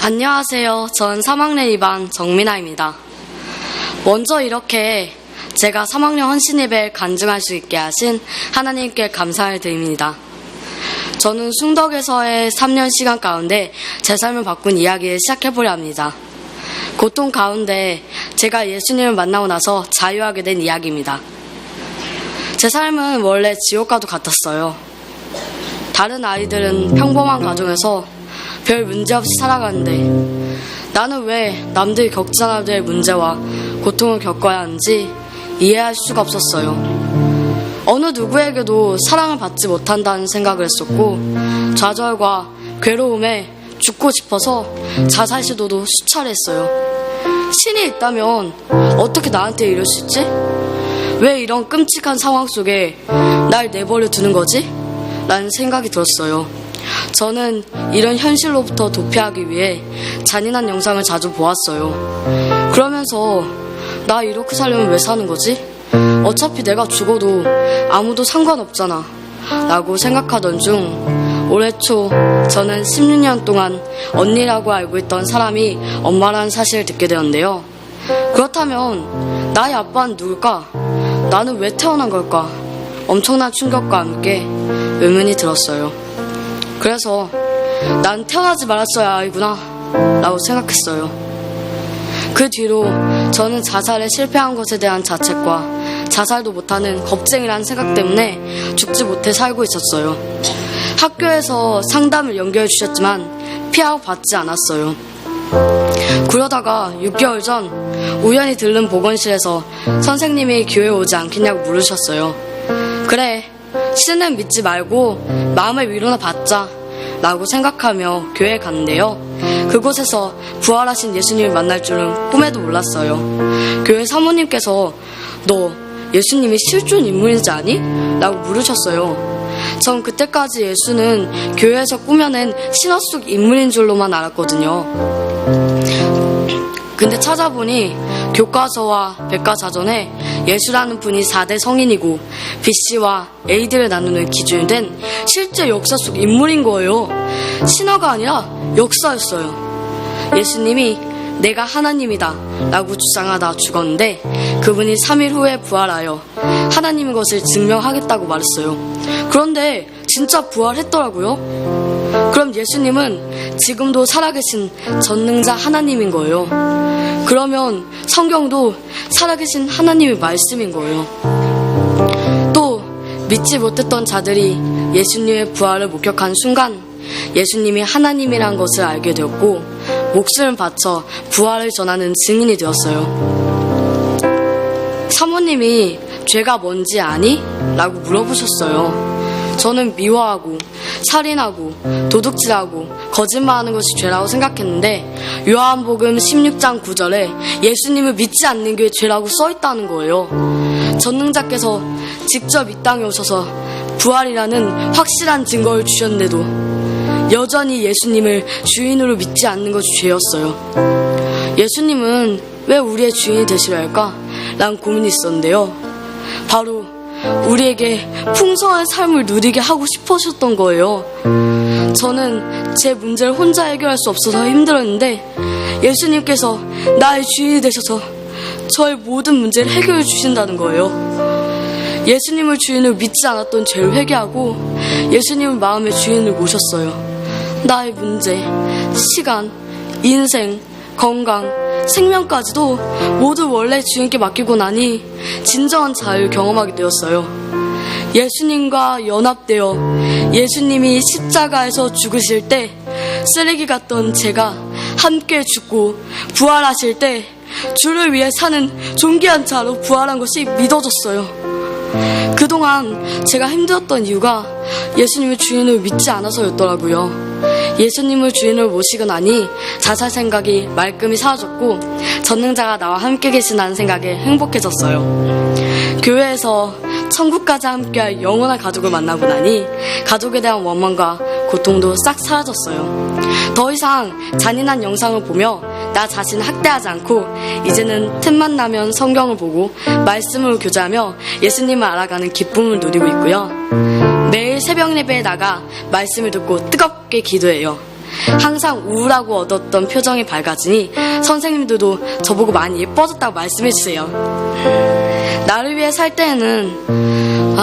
안녕하세요. 전 3학년 2반 정민아입니다. 먼저 이렇게 제가 3학년 헌신 예배를 간증할 수 있게 하신 하나님께 감사를 드립니다. 저는 숭덕에서의 3년 시간 가운데 제 삶을 바꾼 이야기를 시작해보려 합니다. 고통 가운데 제가 예수님을 만나고 나서 자유하게 된 이야기입니다. 제 삶은 원래 지옥과도 같았어요. 다른 아이들은 평범한 가정에서 별 문제 없이 살아가는데 나는 왜 남들이 겪지 않아도 될 문제와 고통을 겪어야 하는지 이해할 수가 없었어요. 어느 누구에게도 사랑을 받지 못한다는 생각을 했었고 좌절과 괴로움에 죽고 싶어서 자살 시도도 수차례 했어요. 신이 있다면 어떻게 나한테 이럴 수 있지? 왜 이런 끔찍한 상황 속에 날 내버려 두는 거지? 라는 생각이 들었어요. 저는 이런 현실로부터 도피하기 위해 잔인한 영상을 자주 보았어요. 그러면서 나 이렇게 살려면 왜 사는 거지? 어차피 내가 죽어도 아무도 상관없잖아 라고 생각하던 중 올해 초 저는 16년 동안 언니라고 알고 있던 사람이 엄마라는 사실을 듣게 되었는데요. 그렇다면 나의 아빠는 누굴까? 나는 왜 태어난 걸까? 엄청난 충격과 함께 의문이 들었어요. 그래서 난 태어나지 말았어야 하구나 라고 생각했어요. 그 뒤로 저는 자살에 실패한 것에 대한 자책과 자살도 못하는 겁쟁이라는 생각 때문에 죽지 못해 살고 있었어요. 학교에서 상담을 연결해 주셨지만 피하고 받지 않았어요. 그러다가 6개월 전 우연히 들른 보건실에서 선생님이 교회에 오지 않겠냐고 물으셨어요. 그래, 신은 믿지 말고 마음의 위로나 받자 라고 생각하며 교회에 갔는데요. 그곳에서 부활하신 예수님을 만날 줄은 꿈에도 몰랐어요. 교회 사모님께서 너 예수님이 실존 인물인지 아니? 라고 물으셨어요. 전 그때까지 예수는 교회에서 꾸며낸 신화 속 인물인 줄로만 알았거든요. 근데 찾아보니 교과서와 백과사전에 예수라는 분이 4대 성인이고 BC와 AD를 나누는 기준이 된 실제 역사 속 인물인 거예요. 신화가 아니라 역사였어요. 예수님이 내가 하나님이다 라고 주장하다 죽었는데 그분이 3일 후에 부활하여 하나님인 것을 증명하겠다고 말했어요. 그런데 진짜 부활했더라고요. 그럼 예수님은 지금도 살아계신 전능자 하나님인 거예요. 그러면 성경도 살아계신 하나님의 말씀인 거예요. 또 믿지 못했던 자들이 예수님의 부활을 목격한 순간 예수님이 하나님이란 것을 알게 되었고 목숨을 바쳐 부활을 전하는 증인이 되었어요. 사모님이 죄가 뭔지 아니? 라고 물어보셨어요. 저는 미워하고 살인하고 도둑질하고 거짓말하는 것이 죄라고 생각했는데 요한복음 16장 9절에 예수님을 믿지 않는 게 죄라고 써있다는 거예요. 전능자께서 직접 이 땅에 오셔서 부활이라는 확실한 증거를 주셨는데도 여전히 예수님을 주인으로 믿지 않는 것이 죄였어요. 예수님은 왜 우리의 주인이 되시려 할까? 라는 고민이 있었는데요. 바로 우리에게 풍성한 삶을 누리게 하고 싶으셨던 거예요. 저는 제 문제를 혼자 해결할 수 없어서 힘들었는데 예수님께서 나의 주인이 되셔서 저의 모든 문제를 해결해 주신다는 거예요. 예수님을 주인으로 믿지 않았던 죄를 회개하고 예수님을 마음의 주인을 모셨어요. 나의 문제, 시간, 인생, 건강, 생명까지도 모두 원래 주인께 맡기고 나니 진정한 자유를 경험하게 되었어요. 예수님과 연합되어 예수님이 십자가에서 죽으실 때 쓰레기 같던 제가 함께 죽고 부활하실 때 주를 위해 사는 존귀한 자로 부활한 것이 믿어졌어요. 그동안 제가 힘들었던 이유가 예수님의 주인을 믿지 않아서였더라고요. 예수님을 주인으로 모시고 나니 자살 생각이 말끔히 사라졌고 전능자가 나와 함께 계신다는 생각에 행복해졌어요. 교회에서 천국까지 함께할 영원한 가족을 만나고 나니 가족에 대한 원망과 고통도 싹 사라졌어요. 더 이상 잔인한 영상을 보며 나 자신을 학대하지 않고 이제는 틈만 나면 성경을 보고 말씀을 교제하며 예수님을 알아가는 기쁨을 누리고 있고요. 매일 새벽 예배에 나가 말씀을 듣고 뜨겁게 기도해요. 항상 우울하고 어두웠던 표정이 밝아지니 선생님들도 저보고 많이 예뻐졌다고 말씀해주세요. 나를 위해 살 때에는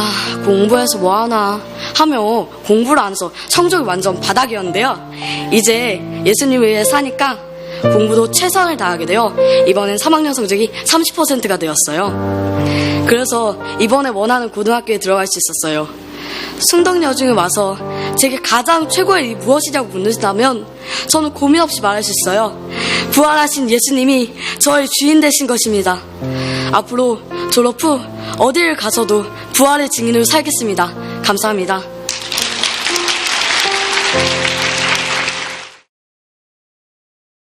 공부해서 뭐하나 하며 공부를 안 해서 성적이 완전 바닥이었는데요. 이제 예수님을 위해 사니까 공부도 최선을 다하게 되어 이번엔 3학년 성적이 30%가 되었어요. 그래서 이번에 원하는 고등학교에 들어갈 수 있었어요. 숭덕여중에 와서 제게 가장 최고의 일이 무엇이냐고 묻는다면 저는 고민 없이 말할 수 있어요. 부활하신 예수님이 저의 주인 되신 것입니다. 앞으로 졸업 후 어디를 가서도 부활의 증인으로 살겠습니다. 감사합니다.